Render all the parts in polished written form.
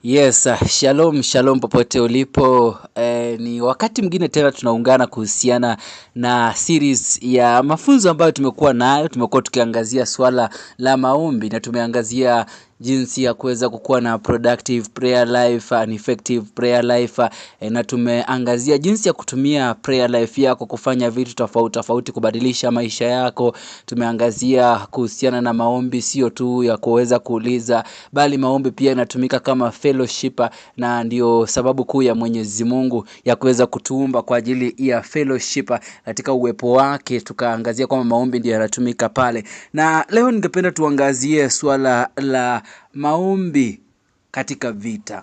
Yes, shalom, shalom popote ulipo. Ni wakati mwingine tena tunaungana kuhusiana na series ya mafunzo ambayo tumekuwa nayo. Tumekuwa tukiangazia swala la maombi na tumeangazia jinsi ya kuweza kukuwa na productive prayer life, an effective prayer life, na tumeangazia jinsi ya kutumia prayer life yako kufanya vitu tofauti tofauti kubadilisha maisha yako. Tumeangazia kuhusiana na maombi sio tu ya kuweza kuuliza, bali maombi pia inatumika kama fellowship, na ndio sababu kuu ya Mwenyezi Mungu ya kuweza kutuumba kwa ajili ya fellowship katika uwepo wake. Tukaangazia kwamba maombi ndio yanatumika pale, na leo ningependa tuangazie swala la maombi katika vita.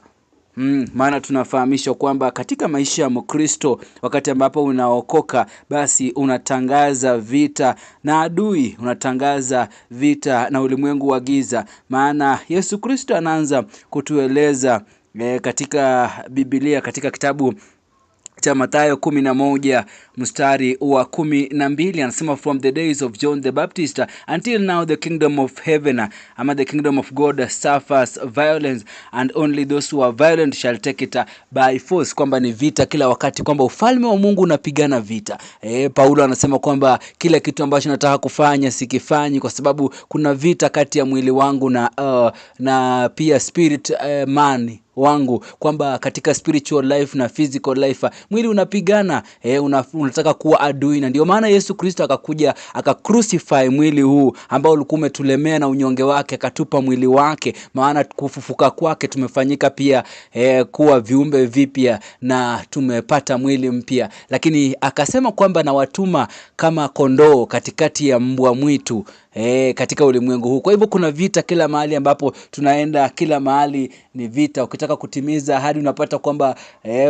Maana tunafahamishwa kwamba katika maisha ya Mkristo, wakati ambapo unaokoka, basi unatangaza vita na adui, unatangaza vita na ulimwengu wa giza. Maana Yesu Kristo anaanza kutueleza katika Biblia, katika kitabu cha Mathayo 11 mstari wa 12, anasema from the days of John the Baptist until now the kingdom of heaven, ama the kingdom of God suffers violence and only those who are violent shall take it by force. Kwamba ni vita kila wakati, kwamba ufalme wa Mungu unapigana vita. Paulo anasema kwamba kila kitu ambacho nataka kufanya sikifanyi, kwa sababu kuna vita kati ya mwili wangu na pia spirit man wangu, kwamba katika spiritual life na physical life mwili unapigana, unataka kuwa adui. Na ndio maana Yesu Kristo akakuja akacrucify mwili huu ambao ulikuwa umetulemea na unyonge wake, akatupa mwili wake, maana kufufuka kwake tumefanyika pia kuwa viumbe vipya na tumepata mwili mpya. Lakini akasema kwamba na watuma kama kondoo katikati ya mbwa mwitu katika ulimwengu huu. Kwa hivyo kuna vita kila mahali ambapo tunaenda, kila mahali ni vita. Ukitaka kutimiza ahadi unapata kwamba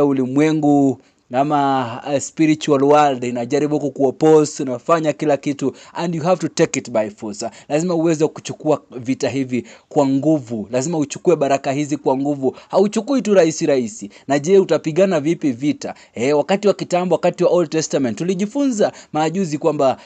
ulimwengu ama spiritual world inajaribu kukuoppose, unafanya kila kitu, and you have to take it by force. Lazima uweze kuchukua vita hivi kwa nguvu, lazima uchukue baraka hizi kwa nguvu. Hauchukui tu rahisi. Na je, utapigana vipi vita? Wakati wa kitambo, wakati wa Old Testament tulijifunza majuzi kwamba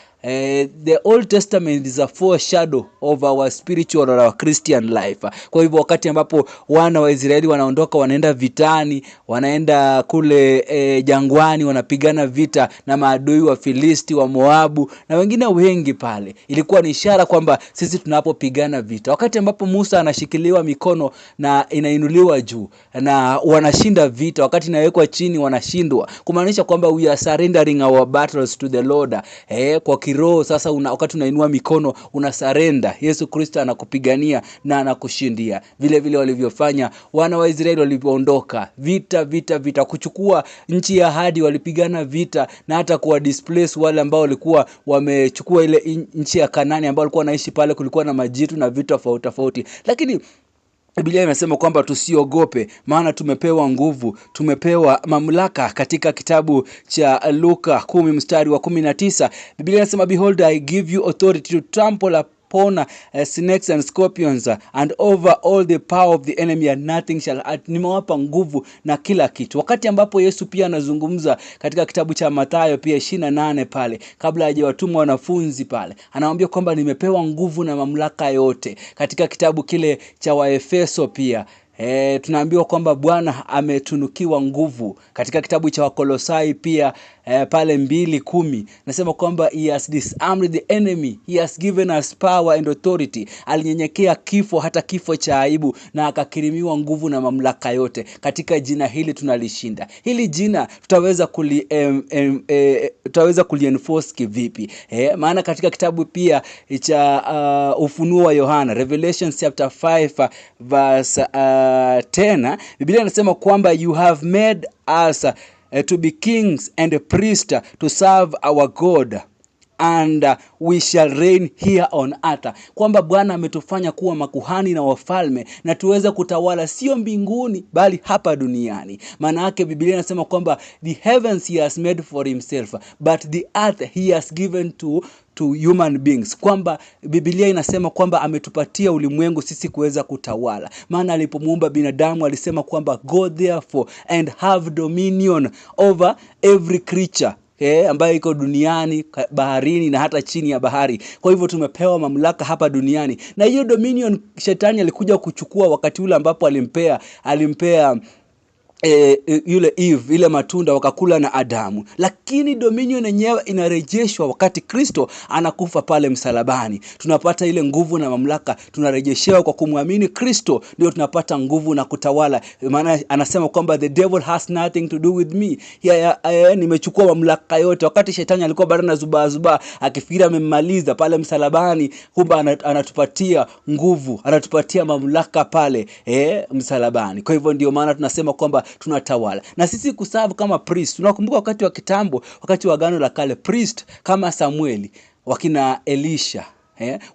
the Old Testament is a foreshadow of our spiritual or our Christian life. Kwa hivyo wakati ambapo wana wa Israeli wanaondoka, wanaenda vitani, wanaenda kule jangwani, wanapigana vita na maadui wa Filisti, wa Moabu na wengine wengi pale, ilikuwa ni ishara kwamba sisi tunapopigana vita. Wakati ambapo Musa anashikiliwa mikono na inainuliwa juu na wanashinda vita, wakati inawekwa chini wanashindwa, kumaanisha kwamba we are surrendering our battles to the Lord. Kwa kiroho sasa wakati unainua mikono una surrender, Yesu Kristo anakupigania na anakushindia. Vile vile walivyofanya wana wa Israeli walipoondoka vita kuchukua nchi ya ahadi, walipigana vita na hata kuwa displace wale ambao walikuwa wamechukua ile nchi ya Kanaani ambao walikuwa wanaishi pale. Kulikuwa na majitu na vitu tofauti, lakini Biblia inasema kwamba tusiogope, maana tumepewa nguvu, tumepewa mamlaka. Katika kitabu cha Luka 10 mstari wa 19, Biblia inasema behold I give you authority to trample upon snakes and scorpions and over all the power of the enemy and nothing shall hurt. Nimewapa nguvu na kila kitu. Wakati ambapo Yesu pia anazungumza katika kitabu cha Mathayo pia 28 pale, kabla hajawatuma wanafunzi pale, anawaambia kwamba nimepewa nguvu na mamlaka yote. Katika kitabu kile cha Waefeso pia tunaambiwa kwamba Bwana ametunukiwa nguvu. Katika kitabu cha Wakolosai pia pale 2:10 nasema kwamba he has disarmed the enemy, he has given us power and authority. Alinyenyekea kifo, hata kifo cha aibu, na akakirimiwa nguvu na mamlaka yote. Katika jina hili tunalishinda. Hili jina tutaweza kulienforce kivipi? Maana katika kitabu pia cha Ufunuo wa Yohana, Revelation chapter 5 verse 10, Biblia inasema kwamba you have made us to be kings and a priest to serve our God and we shall reign here on earth. Kwamba Bwana ametufanya kuwa makuhani na wafalme na tuweze kutawala sio mbinguni bali hapa duniani. Maana yake Biblia inasema kwamba the heavens he has made for himself but the earth he has given to human beings. Kwamba Biblia inasema kwamba ametupatia ulimwengu sisi kuweza kutawala. Maana alipomuumba binadamu alisema kwamba go therefore and have dominion over every creature ambayo iko duniani, baharini na hata chini ya bahari. Kwa hivyo tumepewa mamlaka hapa duniani. Na hiyo dominion shetani alikuja kuchukua wakati ule ambapo alimpea yule Eve ile matunda wakakula na Adamu. Lakini dominion yenyewe inarejeshwa wakati Kristo anakufa pale msalabani. Tunapata ile nguvu na mamlaka, tunarejeshewa kwa kumwamini Kristo, ndio tunapata nguvu na kutawala. Maana anasema kwamba the devil has nothing to do with me. Nimechukua mamlaka yote. Wakati shetani alikuwa bado anazuba akifikiri amemmaliza pale msalabani, kumbe anatupatia nguvu, anatupatia mamlaka pale msalabani. Kwa hivyo ndio maana tunasema kwamba tunatawala. Na sisi kuserve kama priest, tunakumbuka wakati wa kitambo, wakati wa Agano la Kale, priest kama Samueli, wakina Elisha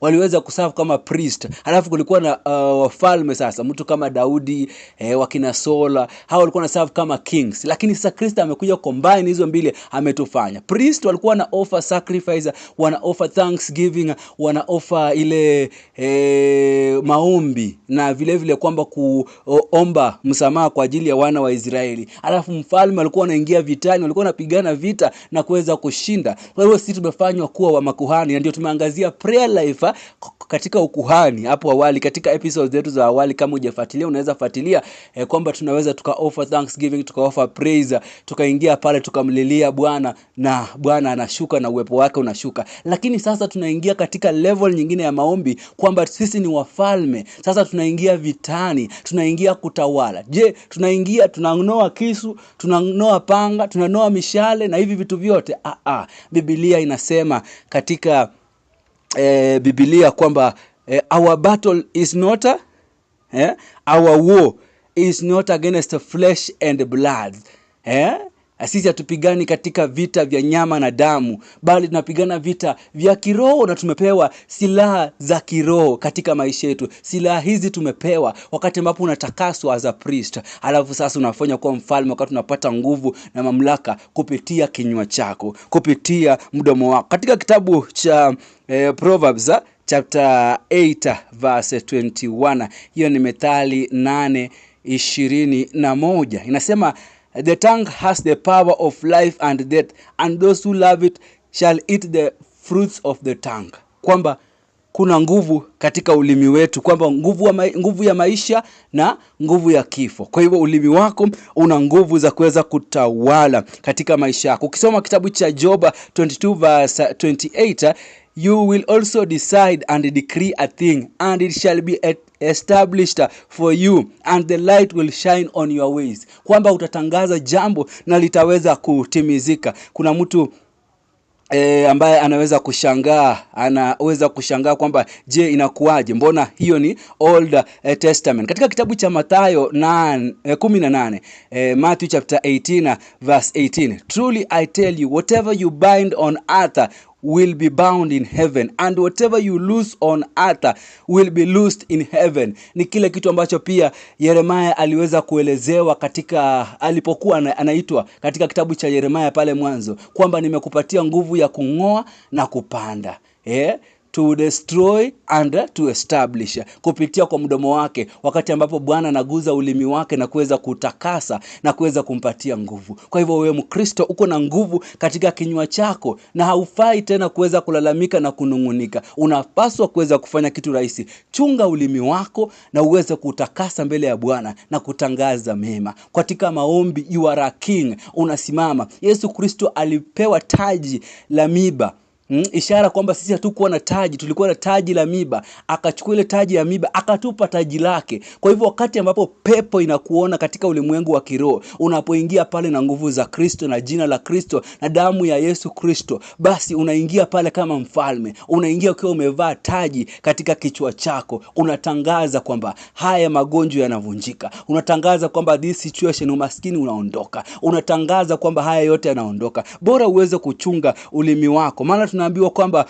waliweza kuserve kama priest. Halafu kulikuwa na wafalme sasa, mtu kama Daudi, wakina Sola, hao walikuwa na serve kama kings. Lakini sasa Kristo amekuja combine hizo mbili, ametufanya priest. Walikuwa na offer sacrifice, wana offer thanksgiving, wana offer ile maombi, na vile vile kwamba kuomba msamaha kwa ajili ya wana wa Israeli. Halafu mfalme alikuwa anaingia vitani, walikuwa wanapigana vita na kuweza kushinda. Kwa hiyo sisi tumefanywa kuwa wa makuhani, ndio tumeangazia prayer life katika ukuhani hapo awali, katika episodes zetu za awali. Kama hujafuatilia unaweza fuatilia, kwamba tunaweza offer thanksgiving, offer praise, tukaingia pale tukamlilia Bwana na Bwana anashuka na uwepo wake unashuka. Lakini sasa tunaingia katika level nyingine ya maombi, kwamba sisi ni wafalme. Sasa tunaingia vitani, tunaingia kutawala. Je, tunanoa kisu, tunanoa panga, tunanoa mishale na hivi vitu vyote? Biblia inasema katika Biblia kwamba our battle is not our war is not against flesh and blood. Sisi hatupigani katika vita vya nyama na damu, bali tunapigana vita vya kiroho, na tumepewa silaha za kiroho katika maisha yetu. Silaha hizi tumepewa wakati ambapo unatakaswa as a priest. Alafu sasa unafanya kuwa mfalme, wakati unapata nguvu na mamlaka kupitia kinywa chako, kupitia mdomo wako. Katika kitabu cha Proverbs chapter 8 verse 21, hiyo ni Methali 8:21, inasema the tongue has the power of life and death, and those who love it shall eat the fruits of the tongue. Kwamba kuna nguvu katika ulimi wetu, kwamba nguvu ya maisha na nguvu ya kifo. Kwa hivyo ulimi wako una nguvu za kuweza kutawala katika maisha yako. Ukisoma kitabu cha Job 22 verse 28, you will also decide and decree a thing, and it shall be established for you, and the light will shine on your ways. Kwamba utatangaza jambo na litaweza kutimizika. Kuna mtu ambaye anaweza kushangaa kwamba je, inakuaje? Mbona hiyo ni Old Testament. Katika kitabu cha Mathayo 18, Matthew chapter 18 verse 18, truly I tell you, whatever you bind on earth will be bound in heaven, and whatever you loose on earth will be loosed in heaven. Ni kile kitu ambacho pia Yeremia aliweza kuelezewa katika alipokuwa anaitwa katika kitabu cha Yeremia pale mwanzo, kwamba nimekupatia nguvu ya kung'oa na kupanda, to destroy and to establish, kupitia kwa mdomo wake, wakati ambapo Bwana anaguza ulimi wake na kuweza kutakasa na kuweza kumpatia nguvu. Kwa hivyo wewe Mkristo uko na nguvu katika kinywa chako, na haufai tena kuweza kulalamika na kunungunika. Unapaswa kuweza kufanya kitu rahisi: chunga ulimi wako na uweze kutakasa mbele ya Bwana na kutangaza mema. Katika maombi, you are a king, unasimama. Yesu Kristo alipewa taji la miba, ishara kwamba sisi hatukuwa na taji, tulikuwa na taji la miba. Akachukua ile taji ya miba akatupa taji lake. Kwa hivyo wakati ambapo pepo inakuona katika ulimwengu wa kiroho, unapoingia pale na nguvu za Kristo na jina la Kristo na damu ya Yesu Kristo, basi unaingia pale kama mfalme. Unaingia ukiwa umevaa taji katika kichwa chako. Unatangaza kwamba haya magonjwa yanavunjika. Unatangaza kwamba this situation, umaskini unaondoka. Unatangaza kwamba haya yote yanaondoka. Bora uweze kuchunga ulimi wako, maana tunaambiwa kwamba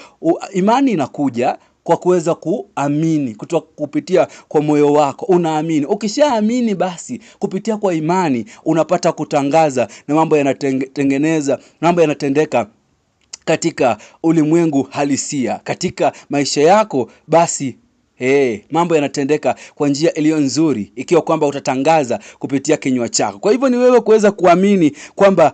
imani inakuja kwa kuweza kuamini, kupitia kwa moyo wako. Unaamini, ukishaamini basi kupitia kwa imani unapata kutangaza, na mambo mambo yanatendeka katika ulimwengu halisia, katika maisha yako. Basi mambo yanatendeka kwa njia iliyo nzuri, ikiwa kwamba utatangaza kupitia kinywa chako. Kwa hivyo ni wewe kuweza kuamini kwamba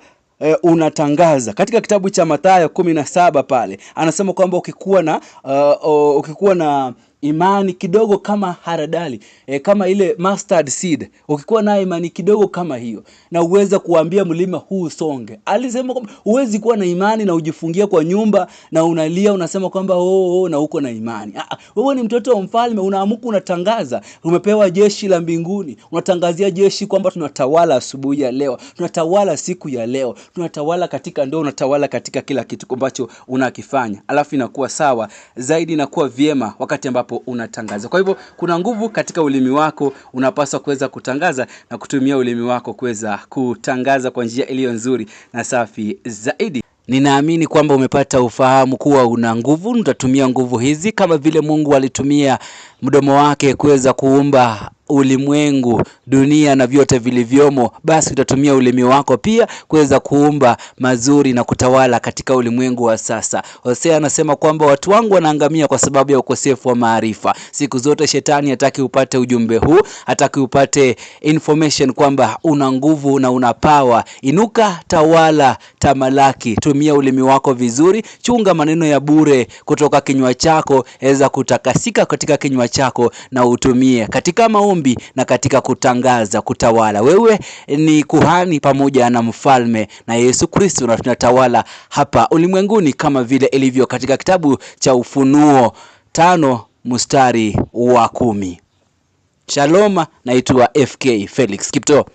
unatangaza. Katika kitabu cha Mathayo 17 pale anasema kwamba ukikuwa na imani kidogo kama haradali, kama ile mustard seed, ukikuwa na imani kidogo kama hiyo na uweza kuambia mlima huu songe. Alisema kwamba huwezi kuwa na imani na ujifungia kwa nyumba na unalia unasema kwamba na uko na imani. Wewe ni mtoto wa mfalme, unaamuka unatangaza. Umepewa jeshi la mbinguni, unatangazia jeshi kwamba tunatawala asubuhi ya leo, tunatawala siku ya leo, tunatawala katika ndoa, unatawala katika kila kitu ambacho unakifanya. Alafu inakuwa sawa zaidi, inakuwa vyema wakati ambapo unatangaza. Kwa hivyo kuna nguvu katika ulimi wako, unapaswa kuweza kutangaza na kutumia ulimi wako kuweza kutangaza kwa njia iliyo nzuri na safi zaidi. Ninaamini kwamba umepata ufahamu kuwa una nguvu. Utatumia nguvu hizi kama vile Mungu alitumia mdomo wake kuweza kuumba ulimwengu, dunia na vyote vilivyomo, basi utatumia ulimi wako pia kuweza kuumba mazuri na kutawala katika ulimwengu wa sasa. Hosea anasema kwamba watu wangu wanaangamia kwa sababu ya ukosefu wa maarifa. Siku zote shetani hataki upate ujumbe huu, hataki upate information kwamba una nguvu na una power. Inuka, tawala, tamalaki. Tumia ulimi wako vizuri, chunga maneno ya bure kutoka kinywa chako, weza kutakasika katika kinywa chako na utumie katika maombi na katika kutangaza, kutawala. Wewe ni kuhani pamoja na mfalme na Yesu Kristo, na tunatawala hapa ulimwenguni kama vile ilivyo katika kitabu cha Ufunuo 5 mstari wa 10. Shalom, naitwa FK Felix Kipto.